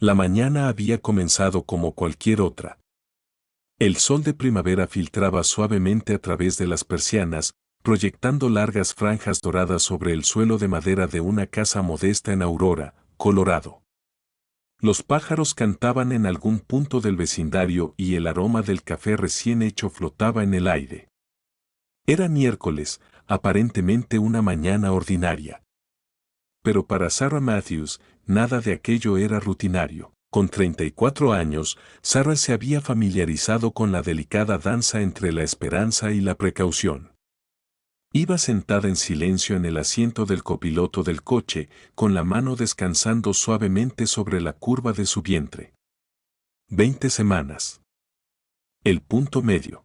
La mañana había comenzado como cualquier otra. El sol de primavera filtraba suavemente a través de las persianas, proyectando largas franjas doradas sobre el suelo de madera de una casa modesta en Aurora, Colorado. Los pájaros cantaban en algún punto del vecindario y el aroma del café recién hecho flotaba en el aire. Era miércoles, aparentemente una mañana ordinaria. Pero para Sarah Matthews, nada de aquello era rutinario. Con 34 años, Sarah se había familiarizado con la delicada danza entre la esperanza y la precaución. Iba sentada en silencio en el asiento del copiloto del coche, con la mano descansando suavemente sobre la curva de su vientre. 20 semanas. El punto medio.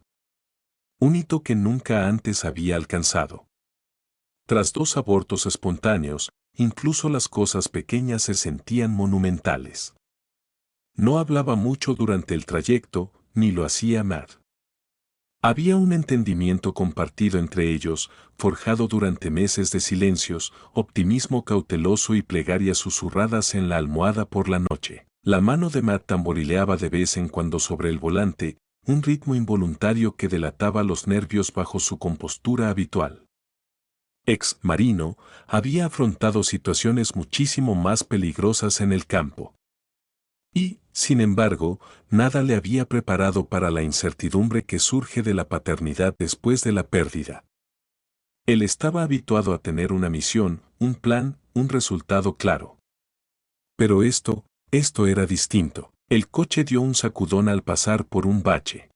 Un hito que nunca antes había alcanzado. Tras 2 abortos espontáneos, incluso las cosas pequeñas se sentían monumentales. No hablaba mucho durante el trayecto, ni lo hacía Matt. Había un entendimiento compartido entre ellos, forjado durante meses de silencios, optimismo cauteloso y plegarias susurradas en la almohada por la noche. La mano de Matt tamborileaba de vez en cuando sobre el volante, un ritmo involuntario que delataba los nervios bajo su compostura habitual. Ex marino, había afrontado situaciones muchísimo más peligrosas en el campo. Y, sin embargo, nada le había preparado para la incertidumbre que surge de la paternidad después de la pérdida. Él estaba habituado a tener una misión, un plan, un resultado claro. Pero esto era distinto. El coche dio un sacudón al pasar por un bache.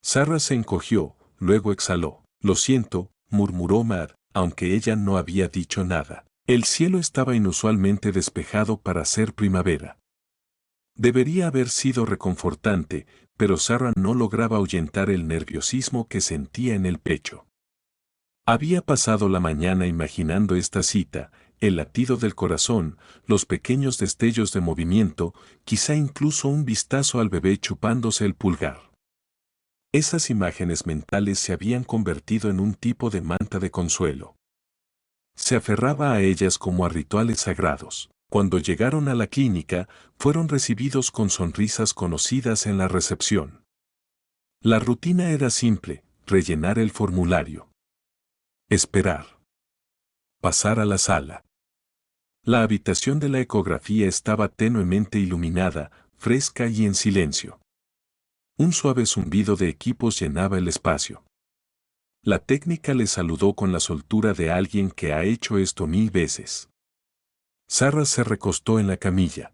Sarah se encogió, luego exhaló. Lo siento, murmuró Matt, aunque ella no había dicho nada. El cielo estaba inusualmente despejado para ser primavera. Debería haber sido reconfortante, pero Sarah no lograba ahuyentar el nerviosismo que sentía en el pecho. Había pasado la mañana imaginando esta cita, el latido del corazón, los pequeños destellos de movimiento, quizá incluso un vistazo al bebé chupándose el pulgar. Esas imágenes mentales se habían convertido en un tipo de manta de consuelo. Se aferraba a ellas como a rituales sagrados. Cuando llegaron a la clínica, fueron recibidos con sonrisas conocidas en la recepción. La rutina era simple, rellenar el formulario. Esperar. Pasar a la sala. La habitación de la ecografía estaba tenuemente iluminada, fresca y en silencio. Un suave zumbido de equipos llenaba el espacio. La técnica le saludó con la soltura de alguien que ha hecho esto 1000 veces. Sarah se recostó en la camilla.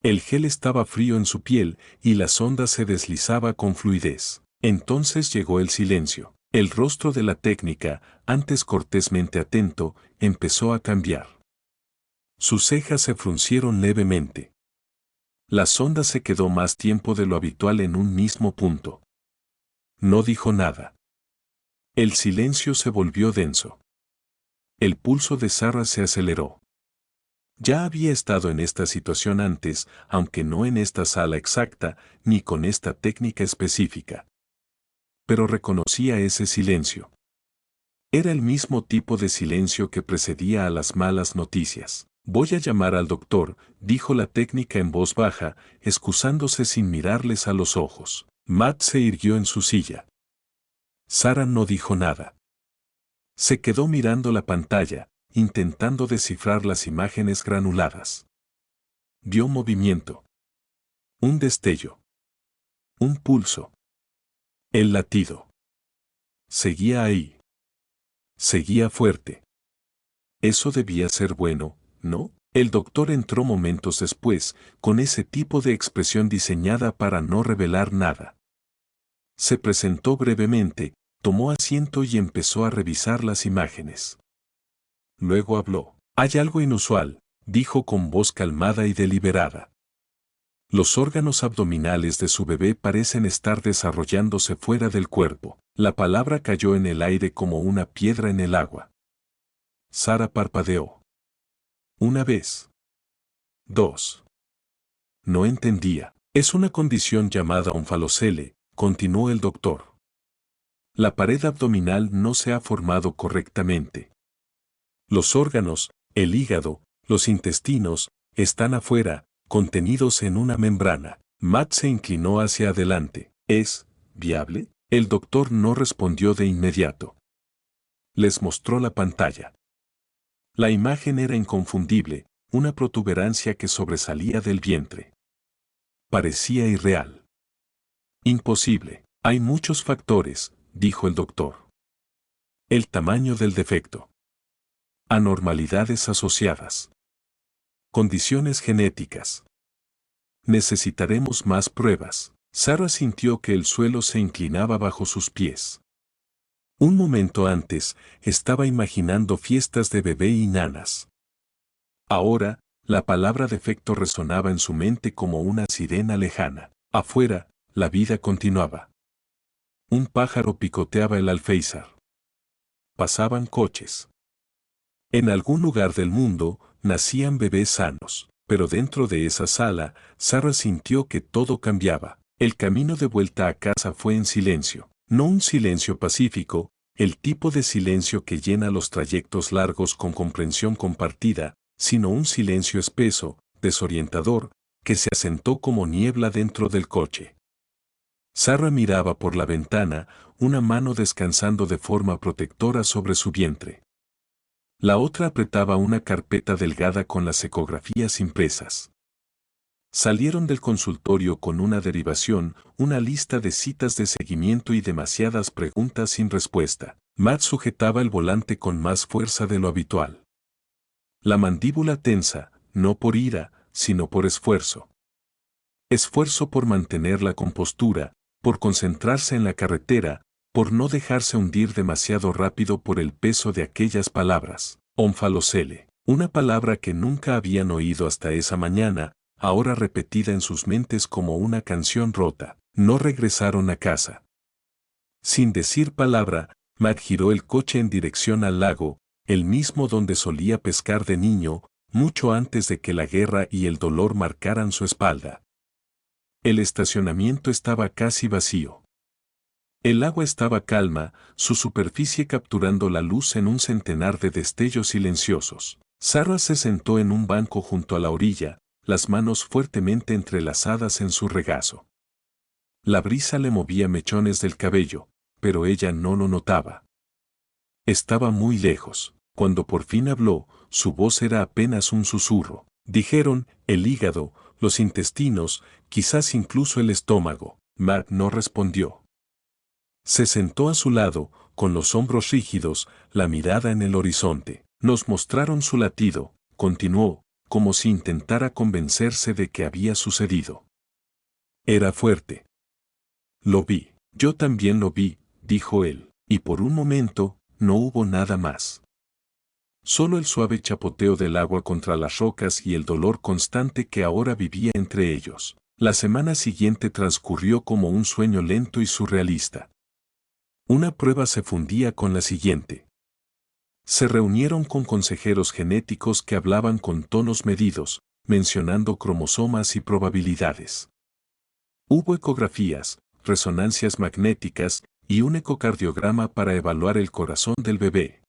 El gel estaba frío en su piel y la sonda se deslizaba con fluidez. Entonces llegó el silencio. El rostro de la técnica, antes cortésmente atento, empezó a cambiar. Sus cejas se fruncieron levemente. La sonda se quedó más tiempo de lo habitual en un mismo punto. No dijo nada. El silencio se volvió denso. El pulso de Sarah se aceleró. Ya había estado en esta situación antes, aunque no en esta sala exacta, ni con esta técnica específica. Pero reconocía ese silencio. Era el mismo tipo de silencio que precedía a las malas noticias. Voy a llamar al doctor, dijo la técnica en voz baja, excusándose sin mirarles a los ojos. Matt se irguió en su silla. Sarah no dijo nada. Se quedó mirando la pantalla, intentando descifrar las imágenes granuladas. Vio movimiento. Un destello. Un pulso. El latido. Seguía ahí. Seguía fuerte. Eso debía ser bueno, ¿no? El doctor entró momentos después, con ese tipo de expresión diseñada para no revelar nada. Se presentó brevemente, tomó asiento y empezó a revisar las imágenes. Luego habló. Hay algo inusual, dijo con voz calmada y deliberada. Los órganos abdominales de su bebé parecen estar desarrollándose fuera del cuerpo. La palabra cayó en el aire como una piedra en el agua. Sarah parpadeó. Una vez. 2. No entendía. Es una condición llamada onfalocele, continuó el doctor. La pared abdominal no se ha formado correctamente. Los órganos, el hígado, los intestinos, están afuera, contenidos en una membrana. Matt se inclinó hacia adelante. ¿Es viable? El doctor no respondió de inmediato. Les mostró la pantalla. La imagen era inconfundible, una protuberancia que sobresalía del vientre. Parecía irreal. Imposible. Hay muchos factores, dijo el doctor. El tamaño del defecto. Anormalidades asociadas. Condiciones genéticas. Necesitaremos más pruebas. Sarah sintió que el suelo se inclinaba bajo sus pies. Un momento antes, estaba imaginando fiestas de bebé y nanas. Ahora, la palabra defecto resonaba en su mente como una sirena lejana. Afuera, la vida continuaba. Un pájaro picoteaba el alféizar. Pasaban coches. En algún lugar del mundo, nacían bebés sanos, pero dentro de esa sala, Sarah sintió que todo cambiaba. El camino de vuelta a casa fue en silencio. No un silencio pacífico, el tipo de silencio que llena los trayectos largos con comprensión compartida, sino un silencio espeso, desorientador, que se asentó como niebla dentro del coche. Sarah miraba por la ventana, una mano descansando de forma protectora sobre su vientre. La otra apretaba una carpeta delgada con las ecografías impresas. Salieron del consultorio con una derivación, una lista de citas de seguimiento y demasiadas preguntas sin respuesta. Matt sujetaba el volante con más fuerza de lo habitual. La mandíbula tensa, no por ira, sino por esfuerzo. Esfuerzo por mantener la compostura, por concentrarse en la carretera, por no dejarse hundir demasiado rápido por el peso de aquellas palabras. Onfalocele, una palabra que nunca habían oído hasta esa mañana, ahora repetida en sus mentes como una canción rota. No regresaron a casa. Sin decir palabra, Matt giró el coche en dirección al lago, el mismo donde solía pescar de niño, mucho antes de que la guerra y el dolor marcaran su espalda. El estacionamiento estaba casi vacío. El agua estaba calma, su superficie capturando la luz en un centenar de destellos silenciosos. Sarah se sentó en un banco junto a la orilla, las manos fuertemente entrelazadas en su regazo. La brisa le movía mechones del cabello, pero ella no lo notaba. Estaba muy lejos. Cuando por fin habló, su voz era apenas un susurro. Dijeron, el hígado, los intestinos, quizás incluso el estómago. Matt no respondió. Se sentó a su lado, con los hombros rígidos, la mirada en el horizonte. Nos mostraron su latido, continuó, como si intentara convencerse de que había sucedido. Era fuerte. Lo vi. Yo también lo vi, dijo él, y por un momento, no hubo nada más. Solo el suave chapoteo del agua contra las rocas y el dolor constante que ahora vivía entre ellos. La semana siguiente transcurrió como un sueño lento y surrealista. Una prueba se fundía con la siguiente. Se reunieron con consejeros genéticos que hablaban con tonos medidos, mencionando cromosomas y probabilidades. Hubo ecografías, resonancias magnéticas y un ecocardiograma para evaluar el corazón del bebé.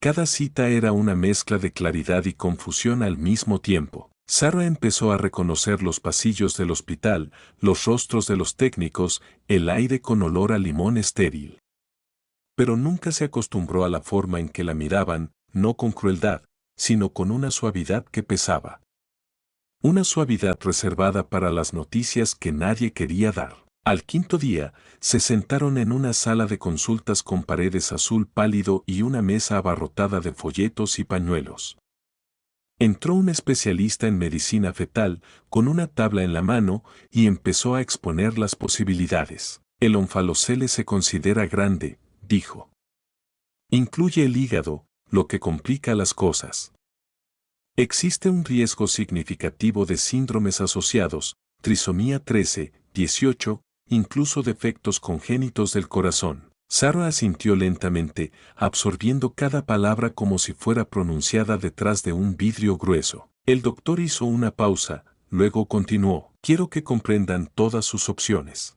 Cada cita era una mezcla de claridad y confusión al mismo tiempo. Sarah empezó a reconocer los pasillos del hospital, los rostros de los técnicos, el aire con olor a limón estéril. Pero nunca se acostumbró a la forma en que la miraban, no con crueldad, sino con una suavidad que pesaba. Una suavidad reservada para las noticias que nadie quería dar. Al quinto día, se sentaron en una sala de consultas con paredes azul pálido y una mesa abarrotada de folletos y pañuelos. Entró un especialista en medicina fetal, con una tabla en la mano, y empezó a exponer las posibilidades. El onfalocele se considera grande, dijo. Incluye el hígado, lo que complica las cosas. Existe un riesgo significativo de síndromes asociados, trisomía 13, 18, incluso defectos congénitos del corazón. Sarah asintió lentamente, absorbiendo cada palabra como si fuera pronunciada detrás de un vidrio grueso. El doctor hizo una pausa, luego continuó. Quiero que comprendan todas sus opciones.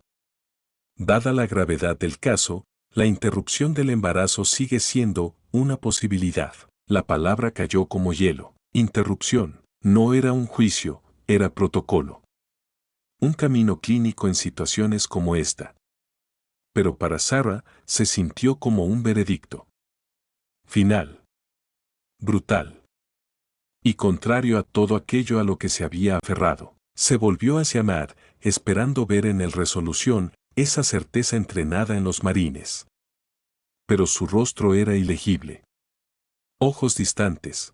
Dada la gravedad del caso, la interrupción del embarazo sigue siendo una posibilidad. La palabra cayó como hielo. Interrupción. No era un juicio, era protocolo. Un camino clínico en situaciones como esta. Pero para Sarah se sintió como un veredicto final. Brutal. Y contrario a todo aquello a lo que se había aferrado. Se volvió hacia Matt, esperando ver en él resolución, esa certeza entrenada en los marines. Pero su rostro era ilegible. Ojos distantes.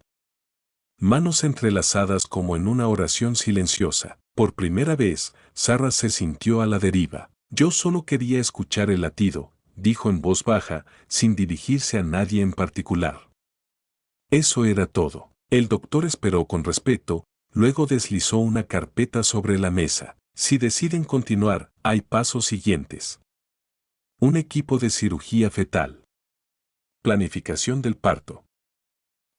Manos entrelazadas como en una oración silenciosa. Por primera vez, Sarah se sintió a la deriva. Yo solo quería escuchar el latido, dijo en voz baja, sin dirigirse a nadie en particular. Eso era todo. El doctor esperó con respeto, luego deslizó una carpeta sobre la mesa. Si deciden continuar, hay pasos siguientes. Un equipo de cirugía fetal. Planificación del parto.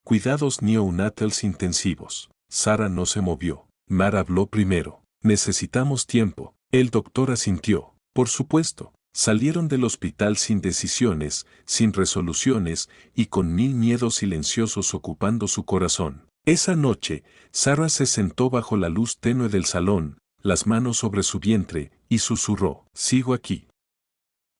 Cuidados neonatales intensivos. Sarah no se movió. Mar habló primero. Necesitamos tiempo. El doctor asintió. Por supuesto. Salieron del hospital sin decisiones, sin resoluciones y con 1000 miedos silenciosos ocupando su corazón. Esa noche, Sarah se sentó bajo la luz tenue del salón, las manos sobre su vientre, y susurró, «Sigo aquí».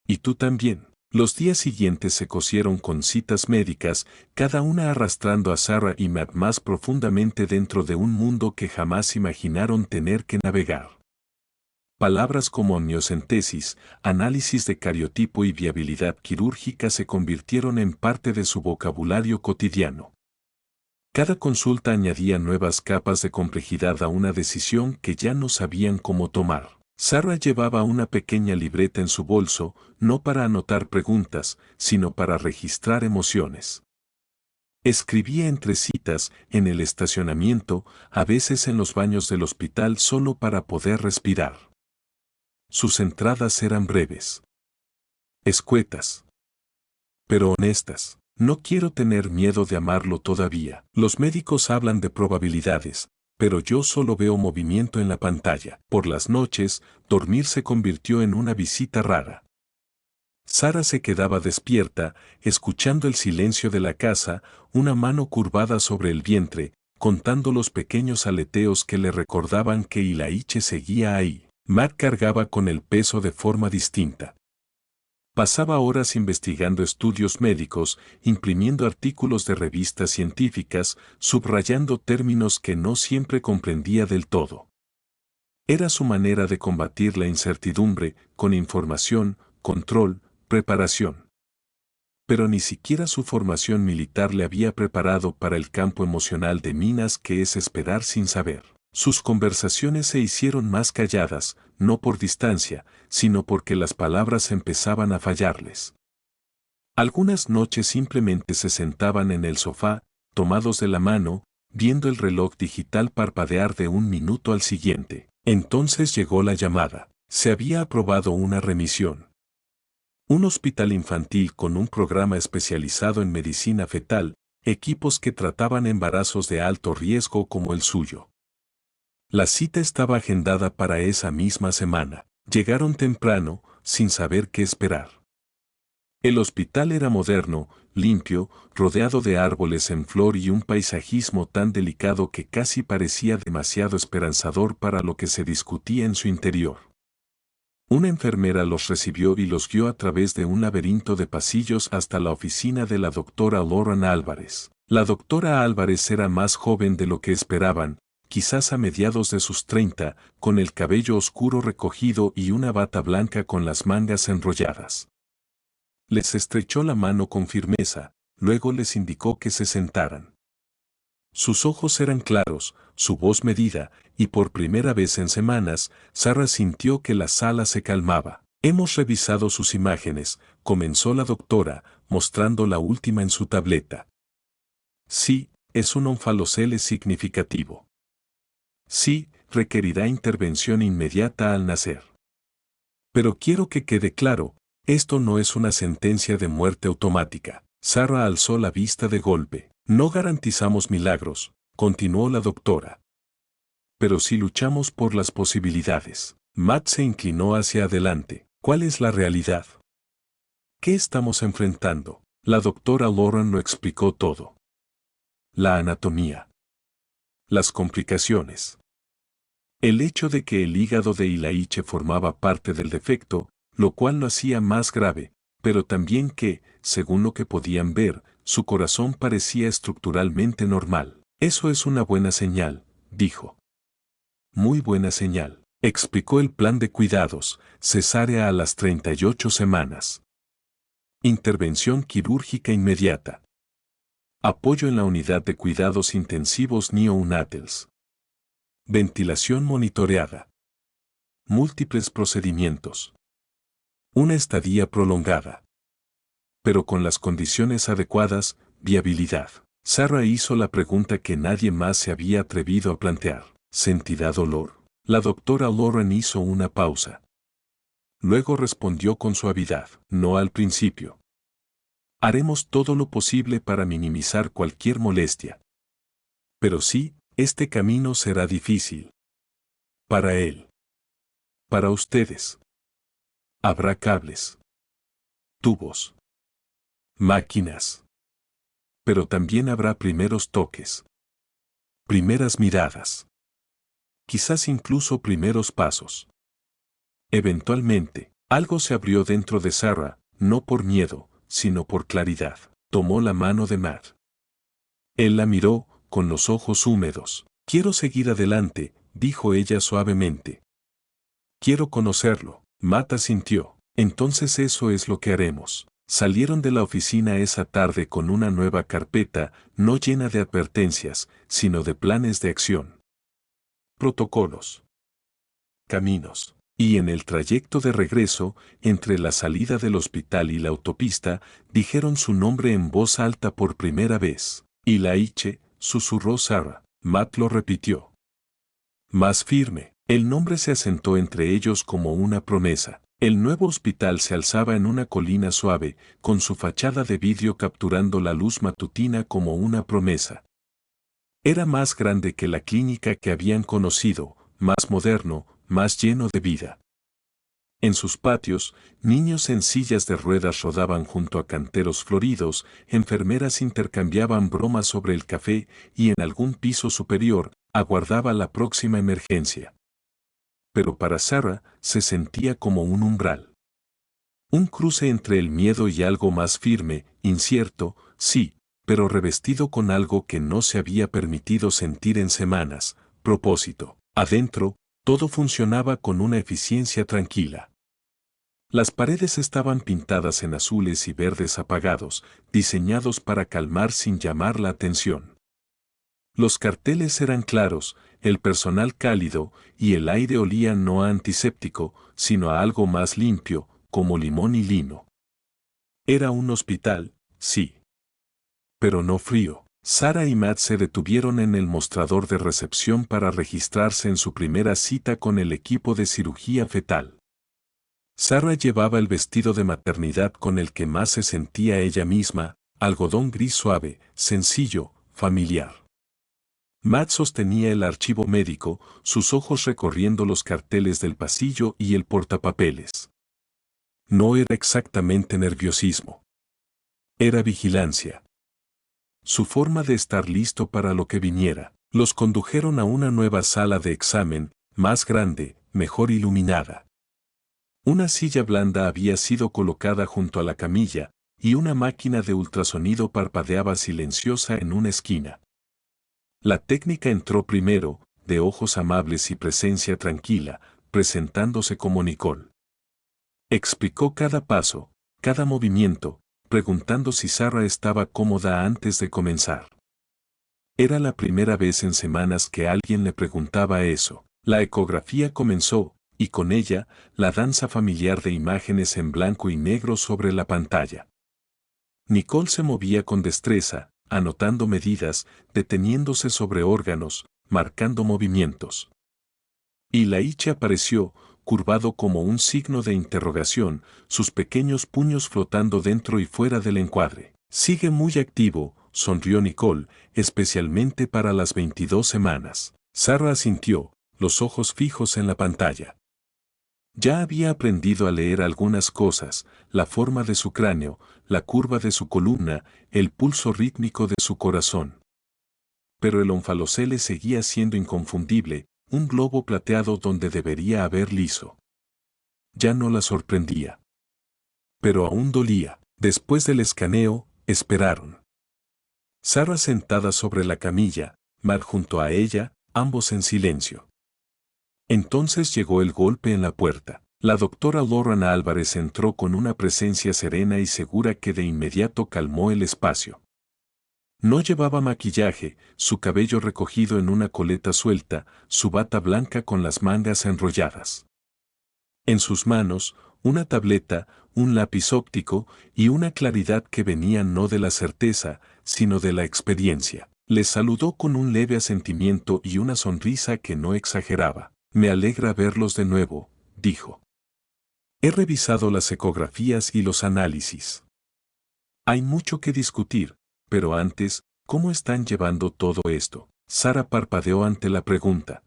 Y tú también. Los días siguientes se cosieron con citas médicas, cada una arrastrando a Sarah y Matt más profundamente dentro de un mundo que jamás imaginaron tener que navegar. Palabras como amniocentesis, análisis de cariotipo y viabilidad quirúrgica se convirtieron en parte de su vocabulario cotidiano. Cada consulta añadía nuevas capas de complejidad a una decisión que ya no sabían cómo tomar. Sarah llevaba una pequeña libreta en su bolso, no para anotar preguntas, sino para registrar emociones. Escribía entre citas, en el estacionamiento, a veces en los baños del hospital solo para poder respirar. Sus entradas eran breves, escuetas, pero honestas. No quiero tener miedo de amarlo todavía. Los médicos hablan de probabilidades, pero yo solo veo movimiento en la pantalla. Por las noches, dormir se convirtió en una visita rara. Sarah se quedaba despierta, escuchando el silencio de la casa, una mano curvada sobre el vientre, contando los pequeños aleteos que le recordaban que Ilaiche seguía ahí. Matt cargaba con el peso de forma distinta. Pasaba horas investigando estudios médicos, imprimiendo artículos de revistas científicas, subrayando términos que no siempre comprendía del todo. Era su manera de combatir la incertidumbre, con información, control, preparación. Pero ni siquiera su formación militar le había preparado para el campo emocional de minas que es esperar sin saber. Sus conversaciones se hicieron más calladas, no por distancia, sino porque las palabras empezaban a fallarles. Algunas noches simplemente se sentaban en el sofá, tomados de la mano, viendo el reloj digital parpadear de un minuto al siguiente. Entonces llegó la llamada. Se había aprobado una remisión. Un hospital infantil con un programa especializado en medicina fetal, equipos que trataban embarazos de alto riesgo como el suyo. La cita estaba agendada para esa misma semana. Llegaron temprano, sin saber qué esperar. El hospital era moderno, limpio, rodeado de árboles en flor y un paisajismo tan delicado que casi parecía demasiado esperanzador para lo que se discutía en su interior. Una enfermera los recibió y los guió a través de un laberinto de pasillos hasta la oficina de la doctora Lauren Álvarez. La doctora Álvarez era más joven de lo que esperaban, quizás a mediados de sus 30, con el cabello oscuro recogido y una bata blanca con las mangas enrolladas. Les estrechó la mano con firmeza, luego les indicó que se sentaran. Sus ojos eran claros, su voz medida, y por primera vez en semanas, Sarah sintió que la sala se calmaba. Hemos revisado sus imágenes, comenzó la doctora, mostrando la última en su tableta. Sí, es un onfalocele significativo. Sí, requerirá intervención inmediata al nacer. Pero quiero que quede claro, esto no es una sentencia de muerte automática. Sarah alzó la vista de golpe. No garantizamos milagros, continuó la doctora. Pero sí luchamos por las posibilidades. Matt se inclinó hacia adelante. ¿Cuál es la realidad? ¿Qué estamos enfrentando? La doctora Lauren lo explicó todo. La anatomía. Las complicaciones. El hecho de que el hígado de Ilaiche formaba parte del defecto, lo cual lo hacía más grave, pero también que, según lo que podían ver, su corazón parecía estructuralmente normal. Eso es una buena señal, dijo. Muy buena señal. Explicó el plan de cuidados, cesárea a las 38 semanas. Intervención quirúrgica inmediata. Apoyo en la unidad de cuidados intensivos neonatals. Ventilación monitoreada. Múltiples procedimientos. Una estadía prolongada. Pero con las condiciones adecuadas, viabilidad. Sarah hizo la pregunta que nadie más se había atrevido a plantear. ¿Sentirá dolor? La doctora Lauren hizo una pausa. Luego respondió con suavidad. No al principio. Haremos todo lo posible para minimizar cualquier molestia. Pero sí, este camino será difícil. Para él. Para ustedes. Habrá cables. Tubos. Máquinas. Pero también habrá primeros toques. Primeras miradas. Quizás incluso primeros pasos. Eventualmente, algo se abrió dentro de Sarah, no por miedo, sino por claridad. Tomó la mano de Matt. Él la miró, con los ojos húmedos. Quiero seguir adelante, dijo ella suavemente. Quiero conocerlo. Matt asintió. Entonces eso es lo que haremos. Salieron de la oficina esa tarde con una nueva carpeta, no llena de advertencias, sino de planes de acción. Protocolos. Caminos. Y en el trayecto de regreso, entre la salida del hospital y la autopista, dijeron su nombre en voz alta por primera vez. Ilaiche, susurró Sarah. Matt lo repitió. Más firme. El nombre se asentó entre ellos como una promesa. El nuevo hospital se alzaba en una colina suave, con su fachada de vidrio capturando la luz matutina como una promesa. Era más grande que la clínica que habían conocido, más moderno, más lleno de vida. En sus patios, niños en sillas de ruedas rodaban junto a canteros floridos, enfermeras intercambiaban bromas sobre el café y en algún piso superior, aguardaba la próxima emergencia. Pero para Sarah se sentía como un umbral. Un cruce entre el miedo y algo más firme, incierto, sí, pero revestido con algo que no se había permitido sentir en semanas, propósito. Adentro, todo funcionaba con una eficiencia tranquila. Las paredes estaban pintadas en azules y verdes apagados, diseñados para calmar sin llamar la atención. Los carteles eran claros, el personal cálido, y el aire olía no a antiséptico, sino a algo más limpio, como limón y lino. Era un hospital, sí. Pero no frío. Sarah y Matt se detuvieron en el mostrador de recepción para registrarse en su primera cita con el equipo de cirugía fetal. Sarah llevaba el vestido de maternidad con el que más se sentía ella misma, algodón gris suave, sencillo, familiar. Matt sostenía el archivo médico, sus ojos recorriendo los carteles del pasillo y el portapapeles. No era exactamente nerviosismo. Era vigilancia. Su forma de estar listo para lo que viniera. Los condujeron a una nueva sala de examen, más grande, mejor iluminada. Una silla blanda había sido colocada junto a la camilla, y una máquina de ultrasonido parpadeaba silenciosa en una esquina. La técnica entró primero, de ojos amables y presencia tranquila, presentándose como Nicole. Explicó cada paso, cada movimiento, preguntando si Sarah estaba cómoda antes de comenzar. Era la primera vez en semanas que alguien le preguntaba eso. La ecografía comenzó, y con ella, la danza familiar de imágenes en blanco y negro sobre la pantalla. Nicole se movía con destreza, anotando medidas, deteniéndose sobre órganos, marcando movimientos. Ilaiche apareció, curvado como un signo de interrogación, sus pequeños puños flotando dentro y fuera del encuadre. Sigue muy activo, sonrió Nicole, especialmente para las 22 semanas. Sarah asintió, los ojos fijos en la pantalla. Ya había aprendido a leer algunas cosas, la forma de su cráneo, la curva de su columna, el pulso rítmico de su corazón. Pero el onfalocele seguía siendo inconfundible, un globo plateado donde debería haber liso. Ya no la sorprendía. Pero aún dolía. Después del escaneo, esperaron. Sarah sentada sobre la camilla, Matt junto a ella, ambos en silencio. Entonces llegó el golpe en la puerta. La doctora Lorraine Álvarez entró con una presencia serena y segura que de inmediato calmó el espacio. No llevaba maquillaje, su cabello recogido en una coleta suelta, su bata blanca con las mangas enrolladas. En sus manos, una tableta, un lápiz óptico y una claridad que venía no de la certeza, sino de la experiencia. Les saludó con un leve asentimiento y una sonrisa que no exageraba. Me alegra verlos de nuevo, dijo. He revisado las ecografías y los análisis. Hay mucho que discutir, pero antes, ¿cómo están llevando todo esto? Sarah parpadeó ante la pregunta.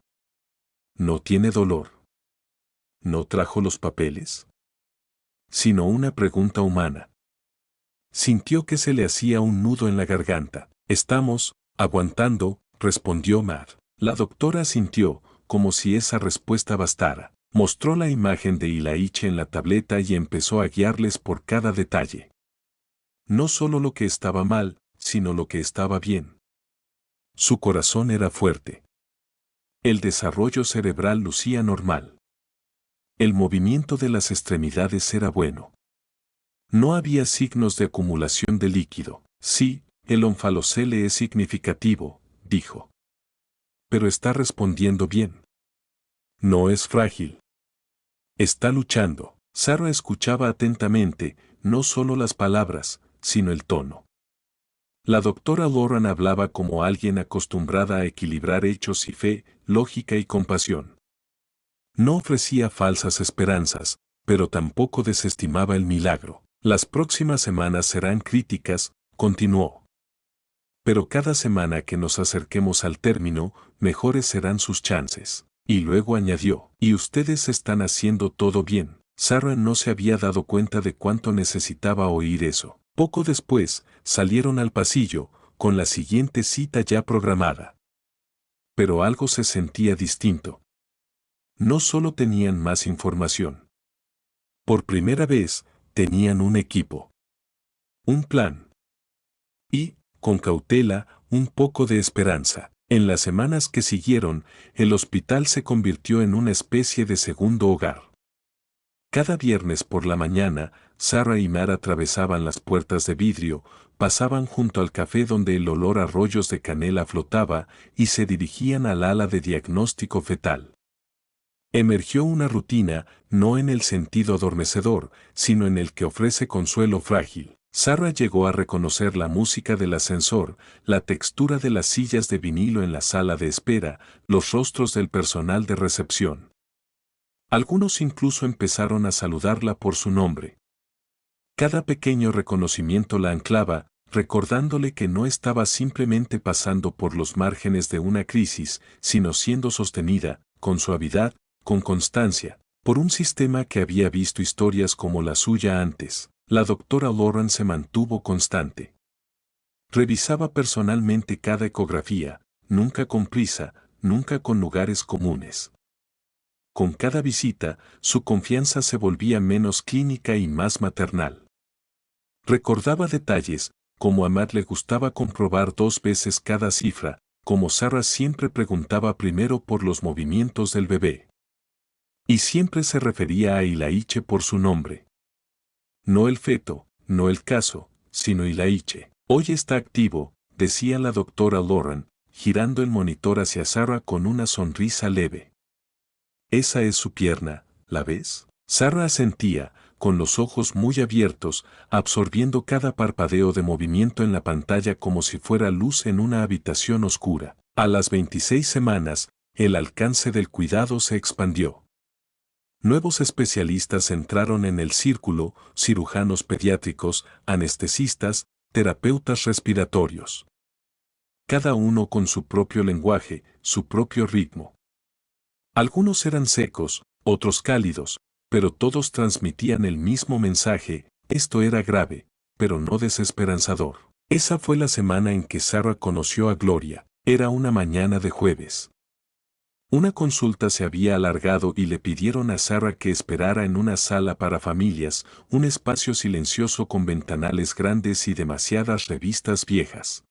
¿No tiene dolor? ¿No trajo los papeles? Sino una pregunta humana. Sintió que se le hacía un nudo en la garganta. Estamos, aguantando, respondió Matt. La doctora sintió, como si esa respuesta bastara. Mostró la imagen de Ilaiche en la tableta y empezó a guiarles por cada detalle. No solo lo que estaba mal, sino lo que estaba bien. Su corazón era fuerte. El desarrollo cerebral lucía normal. El movimiento de las extremidades era bueno. No había signos de acumulación de líquido. Sí, el onfalocele es significativo, dijo. Pero está respondiendo bien. No es frágil. Está luchando. Sarah escuchaba atentamente, no solo las palabras, sino el tono. La doctora Lorraine hablaba como alguien acostumbrada a equilibrar hechos y fe, lógica y compasión. No ofrecía falsas esperanzas, pero tampoco desestimaba el milagro. Las próximas semanas serán críticas, continuó. Pero cada semana que nos acerquemos al término, mejores serán sus chances. Y luego añadió, y ustedes están haciendo todo bien. Sarah no se había dado cuenta de cuánto necesitaba oír eso. Poco después, salieron al pasillo, con la siguiente cita ya programada. Pero algo se sentía distinto. No solo tenían más información. Por primera vez, tenían un equipo. Un plan. Y, con cautela, un poco de esperanza. En las semanas que siguieron, el hospital se convirtió en una especie de segundo hogar. Cada viernes por la mañana, Sarah y Matt atravesaban las puertas de vidrio, pasaban junto al café donde el olor a rollos de canela flotaba y se dirigían al ala de diagnóstico fetal. Emergió una rutina, no en el sentido adormecedor, sino en el que ofrece consuelo frágil. Sarah llegó a reconocer la música del ascensor, la textura de las sillas de vinilo en la sala de espera, los rostros del personal de recepción. Algunos incluso empezaron a saludarla por su nombre. Cada pequeño reconocimiento la anclaba, recordándole que no estaba simplemente pasando por los márgenes de una crisis, sino siendo sostenida, con suavidad, con constancia, por un sistema que había visto historias como la suya antes. La doctora Lorraine se mantuvo constante. Revisaba personalmente cada ecografía, nunca con prisa, nunca con lugares comunes. Con cada visita, su confianza se volvía menos clínica y más maternal. Recordaba detalles, como a Matt le gustaba comprobar 2 veces cada cifra, como Sarah siempre preguntaba primero por los movimientos del bebé. Y siempre se refería a Ilaiche por su nombre. No el feto, no el caso, sino Ilaiche. Hoy está activo, decía la doctora Lorraine, girando el monitor hacia Sarah con una sonrisa leve. Esa es su pierna, ¿la ves? Sarah asentía, con los ojos muy abiertos, absorbiendo cada parpadeo de movimiento en la pantalla como si fuera luz en una habitación oscura. A las 26 semanas, el alcance del cuidado se expandió. Nuevos especialistas entraron en el círculo, cirujanos pediátricos, anestesistas, terapeutas respiratorios. Cada uno con su propio lenguaje, su propio ritmo. Algunos eran secos, otros cálidos, pero todos transmitían el mismo mensaje: esto era grave, pero no desesperanzador. Esa fue la semana en que Sarah conoció a Gloria. Era una mañana de jueves. Una consulta se había alargado y le pidieron a Sarah que esperara en una sala para familias, un espacio silencioso con ventanales grandes y demasiadas revistas viejas.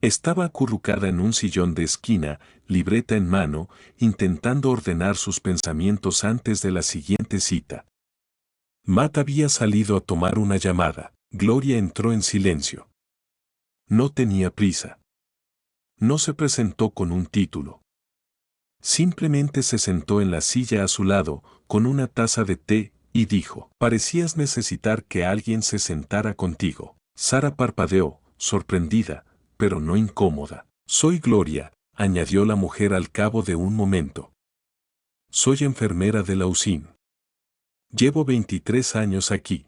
Estaba acurrucada en un sillón de esquina, libreta en mano, intentando ordenar sus pensamientos antes de la siguiente cita. Matt había salido a tomar una llamada. Gloria entró en silencio. No tenía prisa. No se presentó con un título. Simplemente se sentó en la silla a su lado, con una taza de té, y dijo: «Parecías necesitar que alguien se sentara contigo». Sarah parpadeó, sorprendida, pero no incómoda. «Soy Gloria», añadió la mujer al cabo de un momento. «Soy enfermera de la USIN. Llevo 23 años aquí.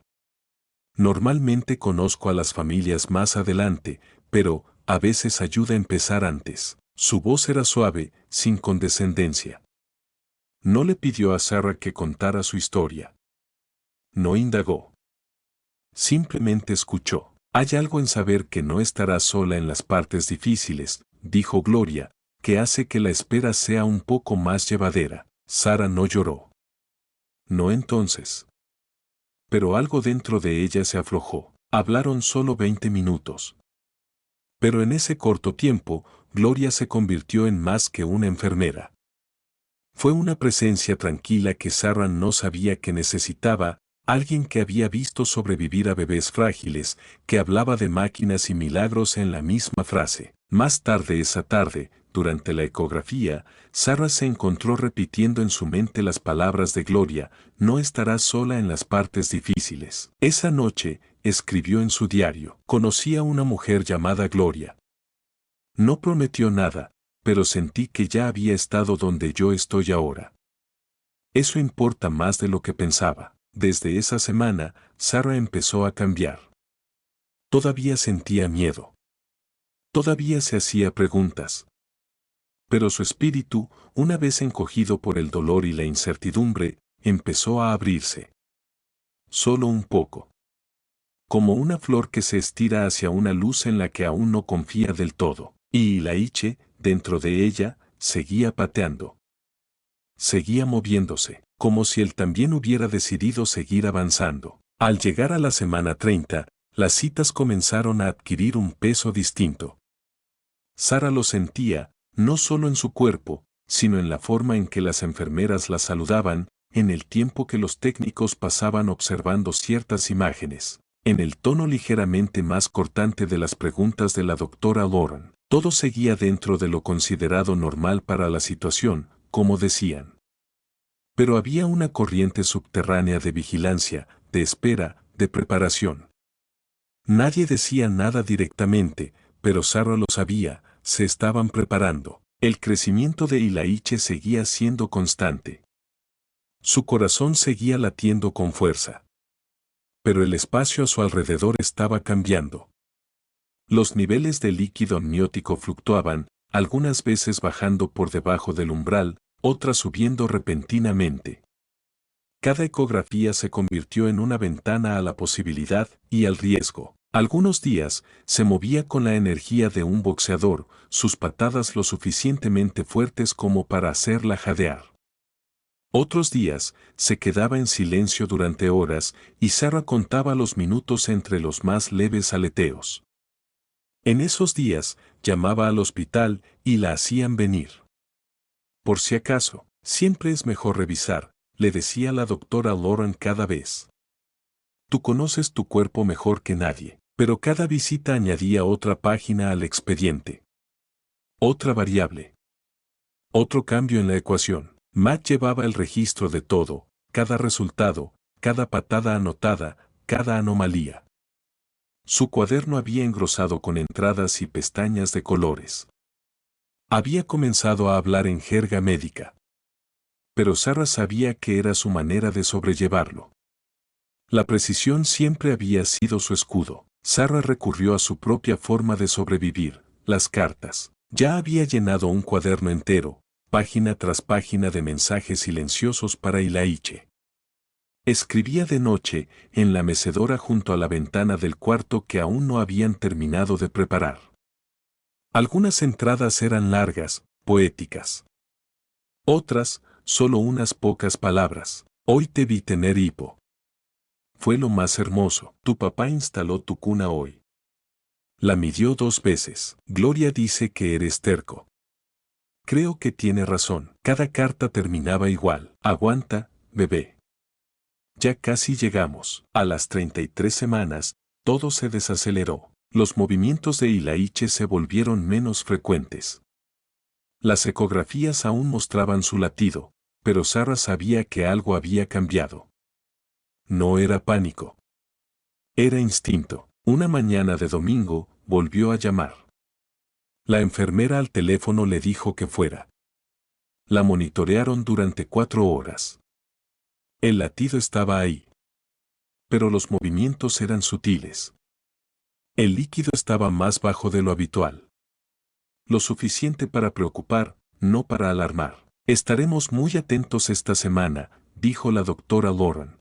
Normalmente conozco a las familias más adelante, pero a veces ayuda a empezar antes». Su voz era suave, sin condescendencia. No le pidió a Sarah que contara su historia. No indagó. Simplemente escuchó. «Hay algo en saber que no estarás sola en las partes difíciles», dijo Gloria, «que hace que la espera sea un poco más llevadera». Sarah no lloró. No entonces. Pero algo dentro de ella se aflojó. Hablaron solo 20 minutos. Pero en ese corto tiempo, Gloria se convirtió en más que una enfermera. Fue una presencia tranquila que Sarah no sabía que necesitaba, alguien que había visto sobrevivir a bebés frágiles, que hablaba de máquinas y milagros en la misma frase. Más tarde esa tarde, durante la ecografía, Sarah se encontró repitiendo en su mente las palabras de Gloria: «No estarás sola en las partes difíciles». Esa noche, escribió en su diario: «Conocí a una mujer llamada Gloria. No prometió nada, pero sentí que ya había estado donde yo estoy ahora. Eso importa más de lo que pensaba». Desde esa semana, Sarah empezó a cambiar. Todavía sentía miedo. Todavía se hacía preguntas. Pero su espíritu, una vez encogido por el dolor y la incertidumbre, empezó a abrirse. Solo un poco. Como una flor que se estira hacia una luz en la que aún no confía del todo. Y Ilaiche, dentro de ella, seguía pateando. Seguía moviéndose, como si él también hubiera decidido seguir avanzando. Al llegar a la semana 30, las citas comenzaron a adquirir un peso distinto. Sarah lo sentía, no solo en su cuerpo, sino en la forma en que las enfermeras la saludaban, en el tiempo que los técnicos pasaban observando ciertas imágenes, en el tono ligeramente más cortante de las preguntas de la doctora Lauren. Todo seguía dentro de lo considerado normal para la situación, como decían. Pero había una corriente subterránea de vigilancia, de espera, de preparación. Nadie decía nada directamente, pero Sarah lo sabía, se estaban preparando. El crecimiento de Ilaiche seguía siendo constante. Su corazón seguía latiendo con fuerza. Pero el espacio a su alrededor estaba cambiando. Los niveles de líquido amniótico fluctuaban, algunas veces bajando por debajo del umbral, otras subiendo repentinamente. Cada ecografía se convirtió en una ventana a la posibilidad y al riesgo. Algunos días, se movía con la energía de un boxeador, sus patadas lo suficientemente fuertes como para hacerla jadear. Otros días, se quedaba en silencio durante horas, y Sarah contaba los minutos entre los más leves aleteos. En esos días, llamaba al hospital y la hacían venir. «Por si acaso, siempre es mejor revisar», le decía la doctora Lauren cada vez. «Tú conoces tu cuerpo mejor que nadie». Pero cada visita añadía otra página al expediente. Otra variable. Otro cambio en la ecuación. Matt llevaba el registro de todo, cada resultado, cada patada anotada, cada anomalía. Su cuaderno había engrosado con entradas y pestañas de colores. Había comenzado a hablar en jerga médica. Pero Sarah sabía que era su manera de sobrellevarlo. La precisión siempre había sido su escudo. Sarah recurrió a su propia forma de sobrevivir, las cartas. Ya había llenado un cuaderno entero, página tras página de mensajes silenciosos para Ilaiche. Escribía de noche, en la mecedora junto a la ventana del cuarto que aún no habían terminado de preparar. Algunas entradas eran largas, poéticas. Otras, solo unas pocas palabras. Hoy te vi tener hipo. Fue lo más hermoso. Tu papá instaló tu cuna hoy. La midió 2 veces. Gloria dice que eres terco. Creo que tiene razón. Cada carta terminaba igual. Aguanta, bebé. Ya casi llegamos. A las 33 semanas, todo se desaceleró. Los movimientos de Ilaiche se volvieron menos frecuentes. Las ecografías aún mostraban su latido, pero Sarah sabía que algo había cambiado. No era pánico. Era instinto. Una mañana de domingo, volvió a llamar. La enfermera al teléfono le dijo que fuera. La monitorearon durante 4 horas. El latido estaba ahí. Pero los movimientos eran sutiles. El líquido estaba más bajo de lo habitual. Lo suficiente para preocupar, no para alarmar. Estaremos muy atentos esta semana, dijo la doctora Lauren.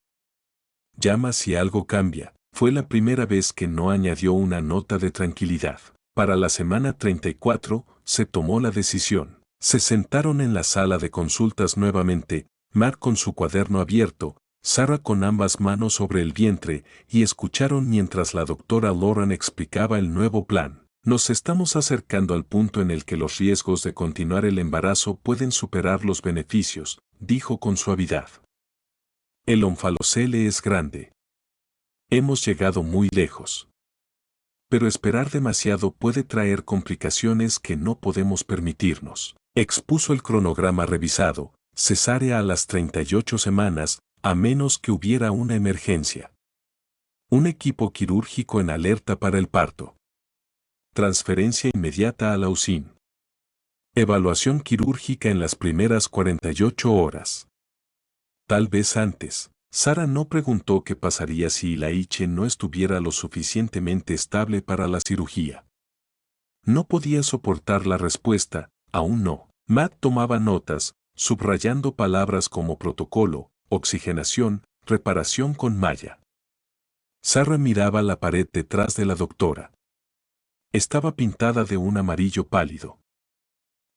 Llama si algo cambia. Fue la primera vez que no añadió una nota de tranquilidad. Para la semana 34, se tomó la decisión. Se sentaron en la sala de consultas nuevamente, Matt con su cuaderno abierto, Sarah con ambas manos sobre el vientre, y escucharon mientras la doctora Lauren explicaba el nuevo plan. Nos estamos acercando al punto en el que los riesgos de continuar el embarazo pueden superar los beneficios, dijo con suavidad. El onfalocele es grande. Hemos llegado muy lejos. Pero esperar demasiado puede traer complicaciones que no podemos permitirnos. Expuso el cronograma revisado, cesárea a las 38 semanas, a menos que hubiera una emergencia. Un equipo quirúrgico en alerta para el parto. Transferencia inmediata a la UCIN. Evaluación quirúrgica en las primeras 48 horas. Tal vez antes. Sarah no preguntó qué pasaría si Ilaiche no estuviera lo suficientemente estable para la cirugía. No podía soportar la respuesta, aún no. Matt tomaba notas, subrayando palabras como protocolo, oxigenación, reparación con malla. Sarah miraba la pared detrás de la doctora. Estaba pintada de un amarillo pálido.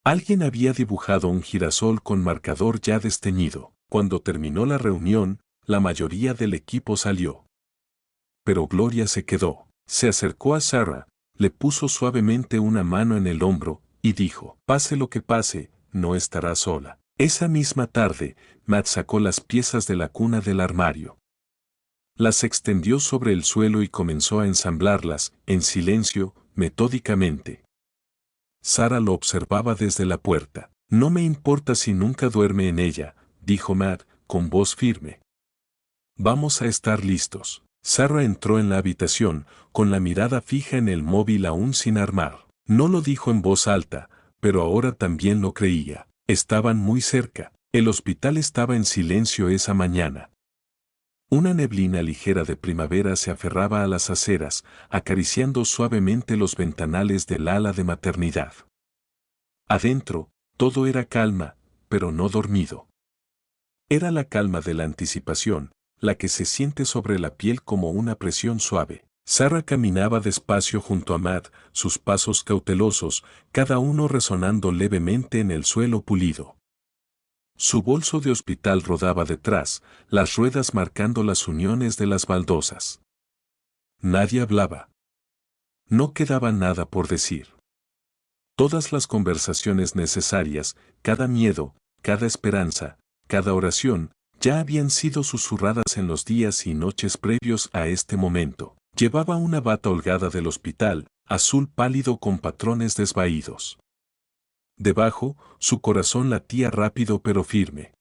Alguien había dibujado un girasol con marcador ya desteñido. Cuando terminó la reunión, la mayoría del equipo salió. Pero Gloria se quedó. Se acercó a Sarah, le puso suavemente una mano en el hombro, y dijo, pase lo que pase, no estará sola. Esa misma tarde, Matt sacó las piezas de la cuna del armario. Las extendió sobre el suelo y comenzó a ensamblarlas, en silencio, metódicamente. Sarah lo observaba desde la puerta. No me importa si nunca duerme en ella, dijo Matt, con voz firme. Vamos a estar listos. Sarah entró en la habitación, con la mirada fija en el móvil aún sin armar. No lo dijo en voz alta, pero ahora también lo creía. Estaban muy cerca. El hospital estaba en silencio esa mañana. Una neblina ligera de primavera se aferraba a las aceras, acariciando suavemente los ventanales del ala de maternidad. Adentro, todo era calma, pero no dormido. Era la calma de la anticipación, la que se siente sobre la piel como una presión suave. Sarah caminaba despacio junto a Matt, sus pasos cautelosos, cada uno resonando levemente en el suelo pulido. Su bolso de hospital rodaba detrás, las ruedas marcando las uniones de las baldosas. Nadie hablaba. No quedaba nada por decir. Todas las conversaciones necesarias, cada miedo, cada esperanza, cada oración, ya habían sido susurradas en los días y noches previos a este momento. Llevaba una bata holgada del hospital, azul pálido con patrones desvaídos. Debajo, su corazón latía rápido pero firme.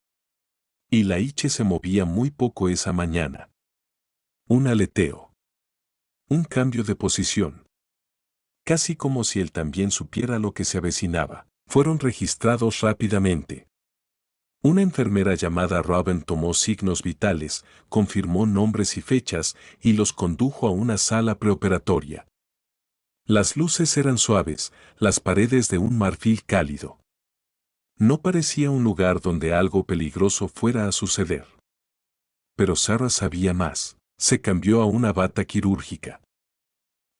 Ilaiche se movía muy poco esa mañana. Un aleteo. Un cambio de posición. Casi como si él también supiera lo que se avecinaba. Fueron registrados rápidamente. Una enfermera llamada Robin tomó signos vitales, confirmó nombres y fechas y los condujo a una sala preoperatoria. Las luces eran suaves, las paredes de un marfil cálido. No parecía un lugar donde algo peligroso fuera a suceder. Pero Sarah sabía más. Se cambió a una bata quirúrgica.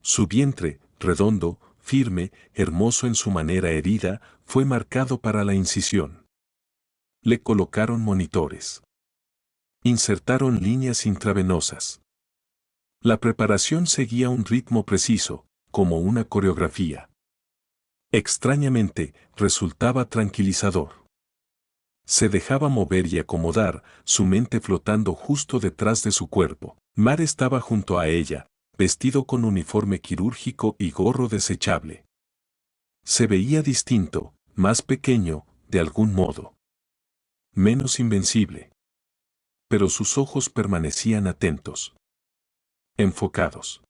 Su vientre, redondo, firme, hermoso en su manera herida, fue marcado para la incisión. Le colocaron monitores. Insertaron líneas intravenosas. La preparación seguía un ritmo preciso, como una coreografía. Extrañamente, resultaba tranquilizador. Se dejaba mover y acomodar, su mente flotando justo detrás de su cuerpo. Mar estaba junto a ella, vestido con uniforme quirúrgico y gorro desechable. Se veía distinto, más pequeño, de algún modo. Menos invencible. Pero sus ojos permanecían atentos. Enfocados.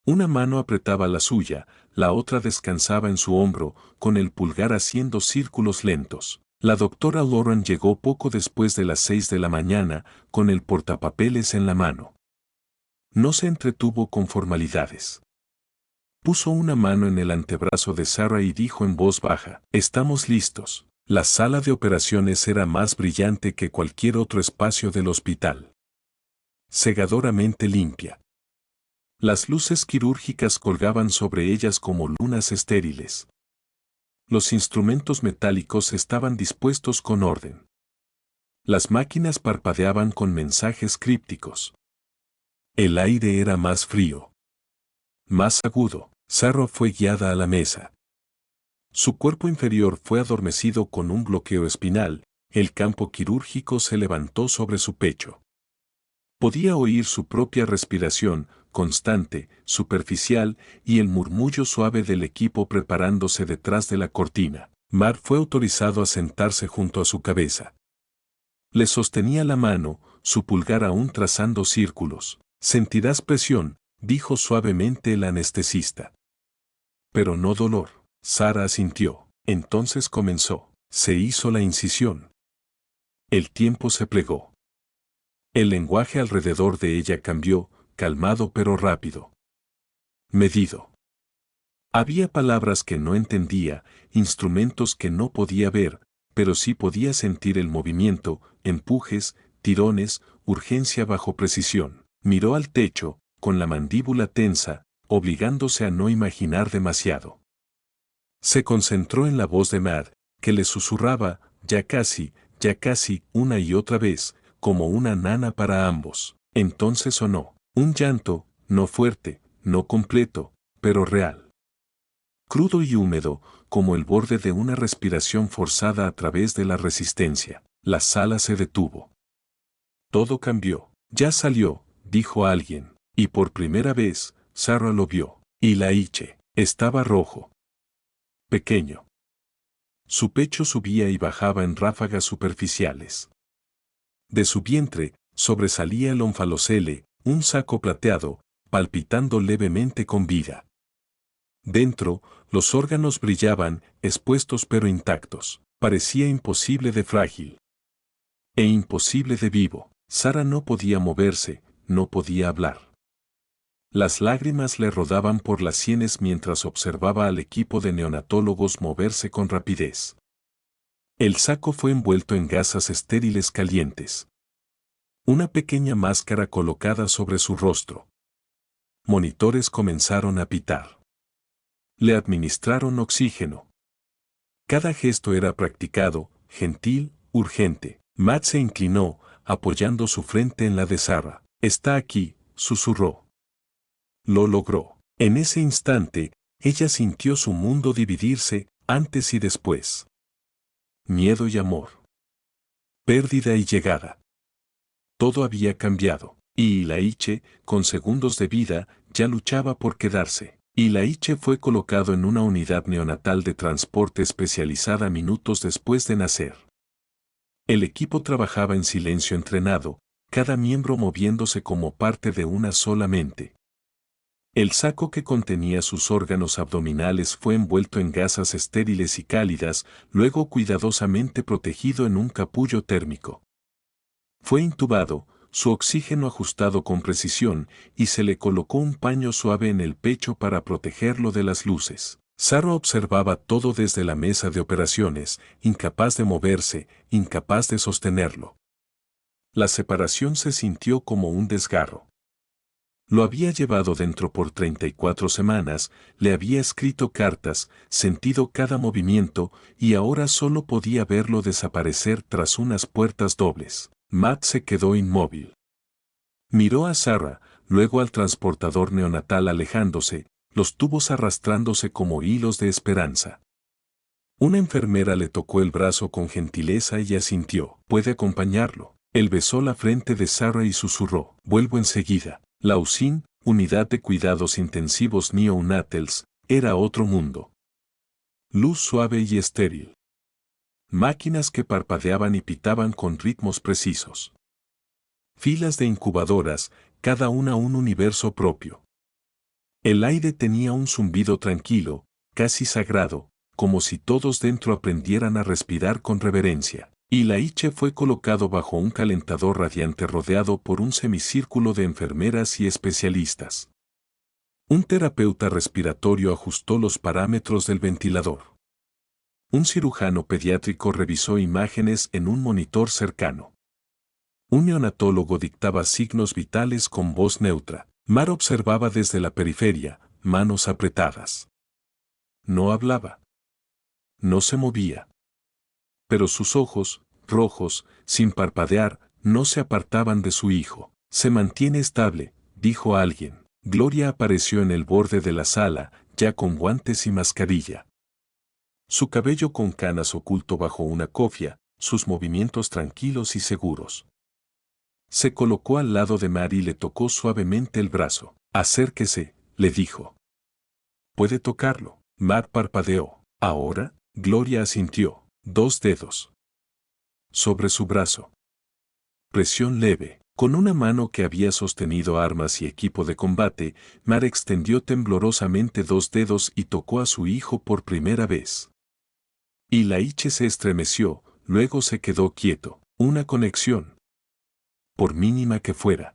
Una mano apretaba la suya, la otra descansaba en su hombro, con el pulgar haciendo círculos lentos. La doctora Lauren llegó poco después de las 6 de la mañana, con el portapapeles en la mano. No se entretuvo con formalidades. Puso una mano en el antebrazo de Sarah y dijo en voz baja, «Estamos listos». La sala de operaciones era más brillante que cualquier otro espacio del hospital. Cegadoramente limpia. Las luces quirúrgicas colgaban sobre ellas como lunas estériles. Los instrumentos metálicos estaban dispuestos con orden. Las máquinas parpadeaban con mensajes crípticos. El aire era más frío. Más agudo. Sarah fue guiada a la mesa. Su cuerpo inferior fue adormecido con un bloqueo espinal, el campo quirúrgico se levantó sobre su pecho. Podía oír su propia respiración, constante, superficial, y el murmullo suave del equipo preparándose detrás de la cortina. Mar fue autorizado a sentarse junto a su cabeza. Le sostenía la mano, su pulgar aún trazando círculos. «Sentirás presión», dijo suavemente el anestesista. «Pero no dolor». Sarah asintió. Entonces comenzó. Se hizo la incisión. El tiempo se plegó. El lenguaje alrededor de ella cambió, calmado pero rápido. Medido. Había palabras que no entendía, instrumentos que no podía ver, pero sí podía sentir el movimiento, empujes, tirones, urgencia bajo precisión. Miró al techo, con la mandíbula tensa, obligándose a no imaginar demasiado. Se concentró en la voz de Matt, que le susurraba, ya casi, una y otra vez, como una nana para ambos. Entonces sonó. Un llanto, no fuerte, no completo, pero real. Crudo y húmedo, como el borde de una respiración forzada a través de la resistencia. La sala se detuvo. Todo cambió. Ya salió, dijo alguien, y por primera vez, Sarah lo vio. Y la Iche estaba rojo. Pequeño. Su pecho subía y bajaba en ráfagas superficiales. De su vientre, sobresalía el onfalocele, un saco plateado, palpitando levemente con vida. Dentro, los órganos brillaban, expuestos pero intactos. Parecía imposible de frágil. E imposible de vivo. Sarah no podía moverse, no podía hablar. Las lágrimas le rodaban por las sienes mientras observaba al equipo de neonatólogos moverse con rapidez. El saco fue envuelto en gasas estériles calientes. Una pequeña máscara colocada sobre su rostro. Monitores comenzaron a pitar. Le administraron oxígeno. Cada gesto era practicado, gentil, urgente. Matt se inclinó, apoyando su frente en la de Sarah. «Está aquí», susurró. Lo logró. En ese instante, ella sintió su mundo dividirse, antes y después. Miedo y amor. Pérdida y llegada. Todo había cambiado. Y Ilaiche, con segundos de vida, ya luchaba por quedarse. Ilaiche fue colocado en una unidad neonatal de transporte especializada minutos después de nacer. El equipo trabajaba en silencio entrenado, cada miembro moviéndose como parte de una sola mente. El saco que contenía sus órganos abdominales fue envuelto en gasas estériles y cálidas, luego cuidadosamente protegido en un capullo térmico. Fue intubado, su oxígeno ajustado con precisión, y se le colocó un paño suave en el pecho para protegerlo de las luces. Sarah observaba todo desde la mesa de operaciones, incapaz de moverse, incapaz de sostenerlo. La separación se sintió como un desgarro. Lo había llevado dentro por 34 semanas, le había escrito cartas, sentido cada movimiento, y ahora solo podía verlo desaparecer tras unas puertas dobles. Matt se quedó inmóvil. Miró a Sarah, luego al transportador neonatal alejándose, los tubos arrastrándose como hilos de esperanza. Una enfermera le tocó el brazo con gentileza y asintió. ¿Puede acompañarlo? Él besó la frente de Sarah y susurró. Vuelvo enseguida. La USIN, Unidad de Cuidados Intensivos Neonatals, era otro mundo. Luz suave y estéril. Máquinas que parpadeaban y pitaban con ritmos precisos. Filas de incubadoras, cada una un universo propio. El aire tenía un zumbido tranquilo, casi sagrado, como si todos dentro aprendieran a respirar con reverencia. Y Laiche fue colocado bajo un calentador radiante rodeado por un semicírculo de enfermeras y especialistas. Un terapeuta respiratorio ajustó los parámetros del ventilador. Un cirujano pediátrico revisó imágenes en un monitor cercano. Un neonatólogo dictaba signos vitales con voz neutra. Mar observaba desde la periferia, manos apretadas. No hablaba. No se movía. Pero sus ojos, rojos, sin parpadear, no se apartaban de su hijo. Se mantiene estable, dijo alguien. Gloria apareció en el borde de la sala, ya con guantes y mascarilla. Su cabello con canas oculto bajo una cofia, sus movimientos tranquilos y seguros. Se colocó al lado de Mary y le tocó suavemente el brazo. Acérquese, le dijo. ¿Puede tocarlo? Mar parpadeó. ¿Ahora? Gloria asintió. 2 dedos. Sobre su brazo. Presión leve. Con una mano que había sostenido armas y equipo de combate, Mar extendió temblorosamente 2 dedos y tocó a su hijo por primera vez. Y Laiche se estremeció, luego se quedó quieto. Una conexión. Por mínima que fuera.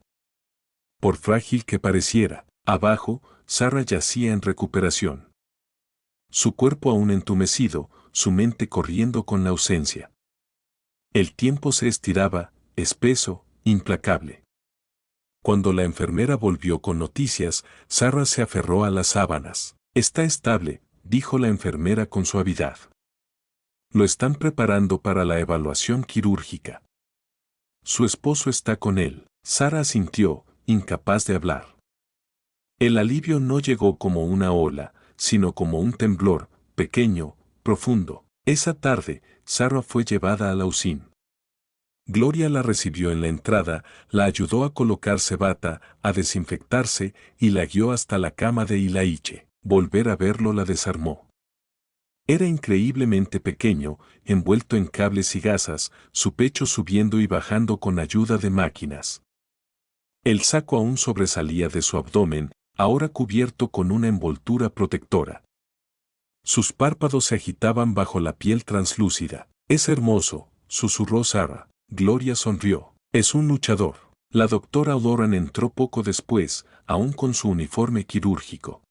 Por frágil que pareciera. Abajo, Sarah yacía en recuperación. Su cuerpo aún entumecido, su mente corriendo con la ausencia. El tiempo se estiraba, espeso, implacable. Cuando la enfermera volvió con noticias, Sarah se aferró a las sábanas. Está estable, dijo la enfermera con suavidad. Lo están preparando para la evaluación quirúrgica. Su esposo está con él. Sarah asintió, incapaz de hablar. El alivio no llegó como una ola, sino como un temblor, pequeño, profundo. Esa tarde, Sarah fue llevada a la USIN. Gloria la recibió en la entrada, la ayudó a colocarse bata, a desinfectarse y la guió hasta la cama de Ilaiche. Volver a verlo la desarmó. Era increíblemente pequeño, envuelto en cables y gasas, su pecho subiendo y bajando con ayuda de máquinas. El saco aún sobresalía de su abdomen, ahora cubierto con una envoltura protectora. Sus párpados se agitaban bajo la piel translúcida. Es hermoso, susurró Sarah. Gloria sonrió. Es un luchador. La doctora Odoran entró poco después, aún con su uniforme quirúrgico.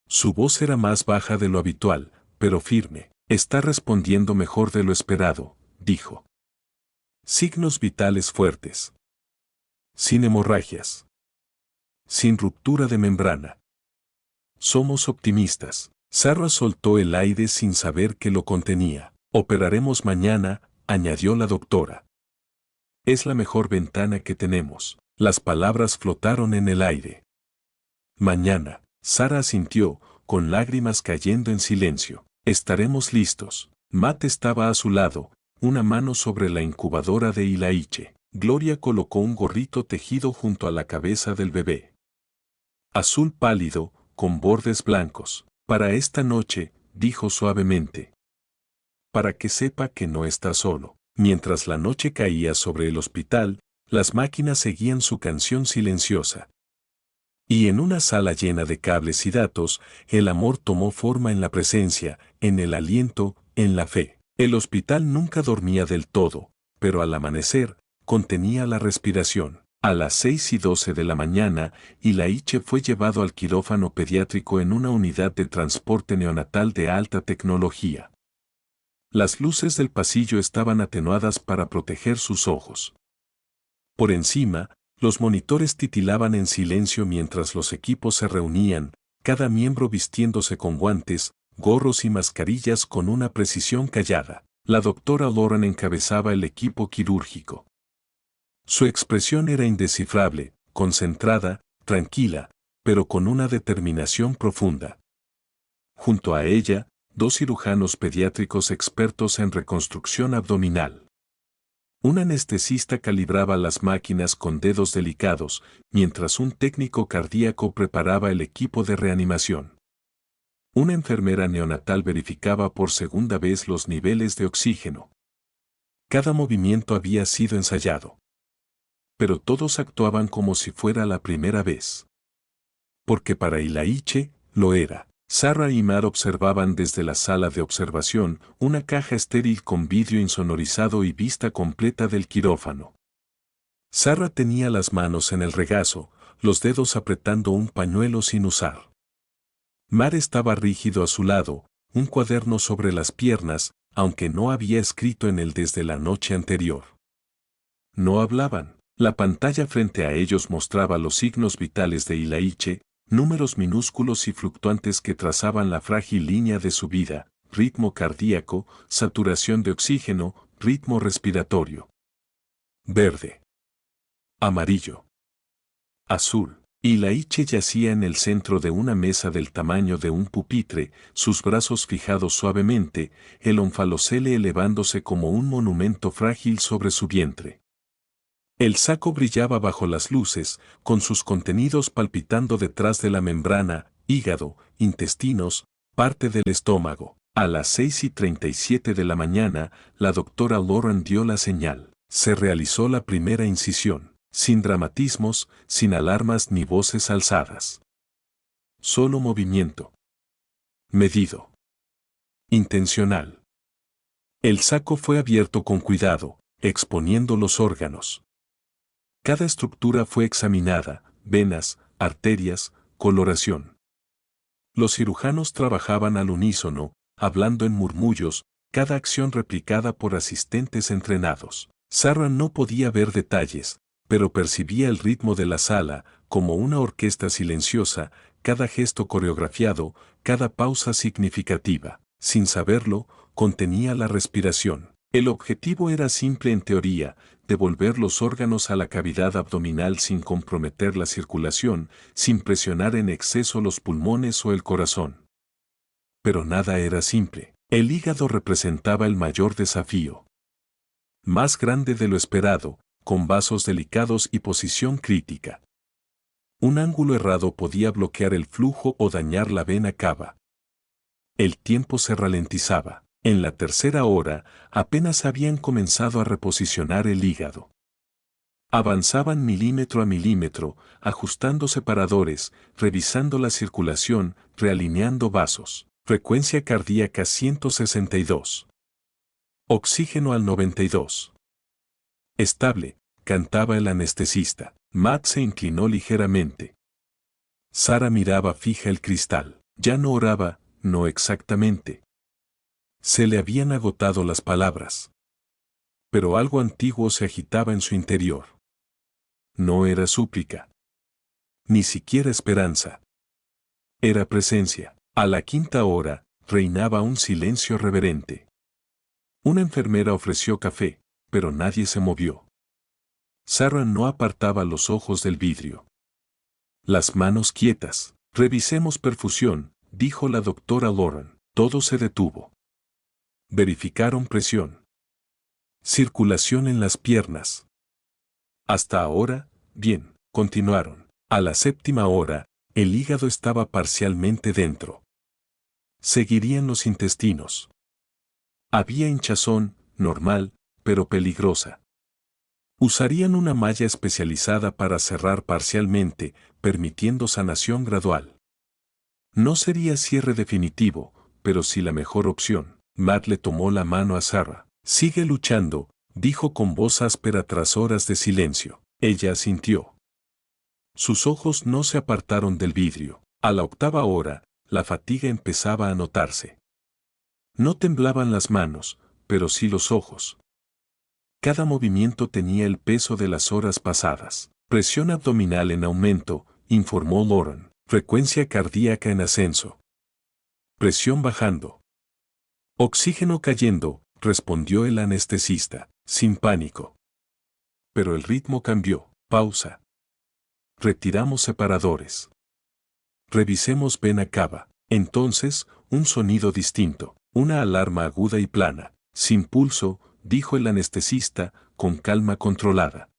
Su voz era más baja de lo habitual, pero firme. Está respondiendo mejor de lo esperado, dijo. Signos vitales fuertes. Sin hemorragias. Sin ruptura de membrana. Somos optimistas. Sarah soltó el aire sin saber que lo contenía. Operaremos mañana, añadió la doctora. Es la mejor ventana que tenemos. Las palabras flotaron en el aire. Mañana, Sarah asintió, con lágrimas cayendo en silencio. Estaremos listos. Matt estaba a su lado, una mano sobre la incubadora de Ilaiche. Gloria colocó un gorrito tejido junto a la cabeza del bebé. Azul pálido, con bordes blancos. Para esta noche, dijo suavemente. Para que sepa que no está solo. Mientras la noche caía sobre el hospital, las máquinas seguían su canción silenciosa. Y en una sala llena de cables y datos, el amor tomó forma en la presencia, en el aliento, en la fe. El hospital nunca dormía del todo, pero al amanecer, contenía la respiración. A las 6:12 de la mañana, Ilaiche fue llevado al quirófano pediátrico en una unidad de transporte neonatal de alta tecnología. Las luces del pasillo estaban atenuadas para proteger sus ojos. Por encima, Los monitores titilaban en silencio mientras los equipos se reunían, cada miembro vistiéndose con guantes, gorros y mascarillas con una precisión callada. La doctora Lauren encabezaba el equipo quirúrgico. Su expresión era indescifrable, concentrada, tranquila, pero con una determinación profunda. Junto a ella, dos cirujanos pediátricos expertos en reconstrucción abdominal. Un anestesista calibraba las máquinas con dedos delicados, mientras un técnico cardíaco preparaba el equipo de reanimación. Una enfermera neonatal verificaba por segunda vez los niveles de oxígeno. Cada movimiento había sido ensayado. Pero todos actuaban como si fuera la primera vez. Porque para Ilaiche, lo era. Sarah y Mar observaban desde la sala de observación una caja estéril con vidrio insonorizado y vista completa del quirófano. Sarah tenía las manos en el regazo, los dedos apretando un pañuelo sin usar. Mar estaba rígido a su lado, un cuaderno sobre las piernas, aunque no había escrito en él desde la noche anterior. No hablaban. La pantalla frente a ellos mostraba los signos vitales de Ilaiche, números minúsculos y fluctuantes que trazaban la frágil línea de su vida: ritmo cardíaco, saturación de oxígeno, ritmo respiratorio. Verde. Amarillo. Azul. Ilaiche yacía en el centro de una mesa del tamaño de un pupitre, sus brazos fijados suavemente, el onfalocele elevándose como un monumento frágil sobre su vientre. El saco brillaba bajo las luces, con sus contenidos palpitando detrás de la membrana: hígado, intestinos, parte del estómago. A las 6:37 de la mañana, la doctora Lauren dio la señal. Se realizó la primera incisión, sin dramatismos, sin alarmas ni voces alzadas. Solo movimiento. Medido. Intencional. El saco fue abierto con cuidado, exponiendo los órganos. Cada estructura fue examinada: venas, arterias, coloración. Los cirujanos trabajaban al unísono, hablando en murmullos, cada acción replicada por asistentes entrenados. Sarah no podía ver detalles, pero percibía el ritmo de la sala, como una orquesta silenciosa, cada gesto coreografiado, cada pausa significativa. Sin saberlo, contenía la respiración. El objetivo era simple en teoría: devolver los órganos a la cavidad abdominal sin comprometer la circulación, sin presionar en exceso los pulmones o el corazón. Pero nada era simple. El hígado representaba el mayor desafío. Más grande de lo esperado, con vasos delicados y posición crítica. Un ángulo errado podía bloquear el flujo o dañar la vena cava. El tiempo se ralentizaba. En la tercera hora, apenas habían comenzado a reposicionar el hígado. Avanzaban milímetro a milímetro, ajustando separadores, revisando la circulación, realineando vasos. Frecuencia cardíaca 162. Oxígeno al 92. Estable, cantaba el anestesista. Matt se inclinó ligeramente. Sarah miraba fija el cristal. Ya no oraba, no exactamente. Se le habían agotado las palabras. Pero algo antiguo se agitaba en su interior. No era súplica. Ni siquiera esperanza. Era presencia. A la quinta hora, reinaba un silencio reverente. Una enfermera ofreció café, pero nadie se movió. Sarah no apartaba los ojos del vidrio. Las manos quietas. Revisemos perfusión, dijo la doctora Lauren. Todo se detuvo. Verificaron presión. Circulación en las piernas. Hasta ahora, bien, continuaron. A la séptima hora, el hígado estaba parcialmente dentro. Seguirían los intestinos. Había hinchazón, normal, pero peligrosa. Usarían una malla especializada para cerrar parcialmente, permitiendo sanación gradual. No sería cierre definitivo, pero sí la mejor opción. Matt le tomó la mano a Sarah. Sigue luchando, dijo con voz áspera tras horas de silencio. Ella asintió. Sus ojos no se apartaron del vidrio. A la octava hora, la fatiga empezaba a notarse. No temblaban las manos, pero sí los ojos. Cada movimiento tenía el peso de las horas pasadas. Presión abdominal en aumento, informó Lauren. Frecuencia cardíaca en ascenso. Presión bajando. Oxígeno cayendo, respondió el anestesista, sin pánico. Pero el ritmo cambió. Pausa. Retiramos separadores. Revisemos vena cava. Entonces, un sonido distinto, una alarma aguda y plana, sin pulso, dijo el anestesista, con calma controlada.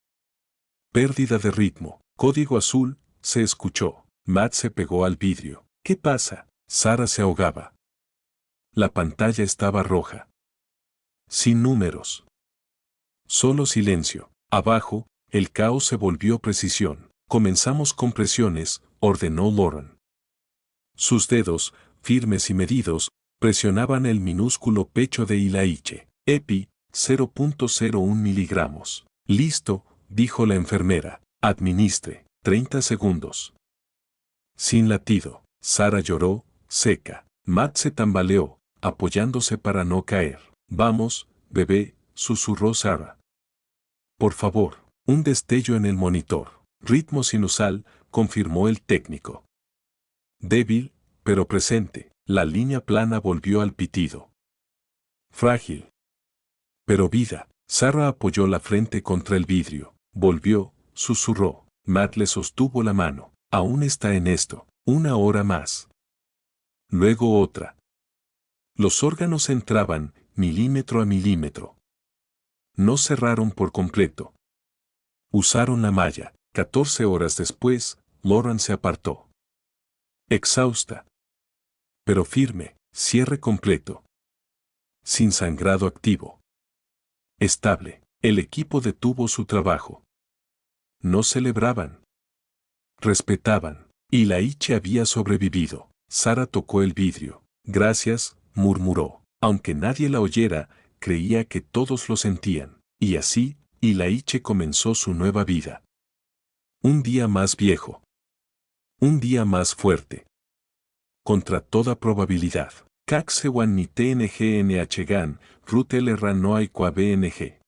Pérdida de ritmo. Código azul, se escuchó. Matt se pegó al vidrio. ¿Qué pasa? Sara se ahogaba. La pantalla estaba roja. Sin números. Solo silencio. Abajo, el caos se volvió precisión. Comenzamos con presiones, ordenó Lauren. Sus dedos, firmes y medidos, presionaban el minúsculo pecho de Ilaiche. EPI, 0.01 miligramos. Listo, dijo la enfermera. Administre. 30 segundos. Sin latido. Sara lloró, seca. Matt se tambaleó, apoyándose para no caer. Vamos, bebé, susurró Sara. Por favor, un destello en el monitor. Ritmo sinusal, confirmó el técnico. Débil, pero presente, la línea plana volvió al pitido. Frágil. Pero vida. Sara apoyó la frente contra el vidrio. Volvió, susurró. Matt le sostuvo la mano. Aún está en esto. 1 hora más. Luego otra. Los órganos entraban, milímetro a milímetro. No cerraron por completo. Usaron la malla. 14 horas después, Lauren se apartó. Exhausta. Pero firme, cierre completo. Sin sangrado activo. Estable. El equipo detuvo su trabajo. No celebraban. Respetaban. Ilaiche había sobrevivido. Sara tocó el vidrio. Gracias, murmuró. Aunque nadie la oyera, creía que todos lo sentían. Y así, Ilaiche comenzó su nueva vida. Un día más viejo. Un día más fuerte. Contra toda probabilidad. Caxewan ni TNG NHGAN, Rutel no hay BNG.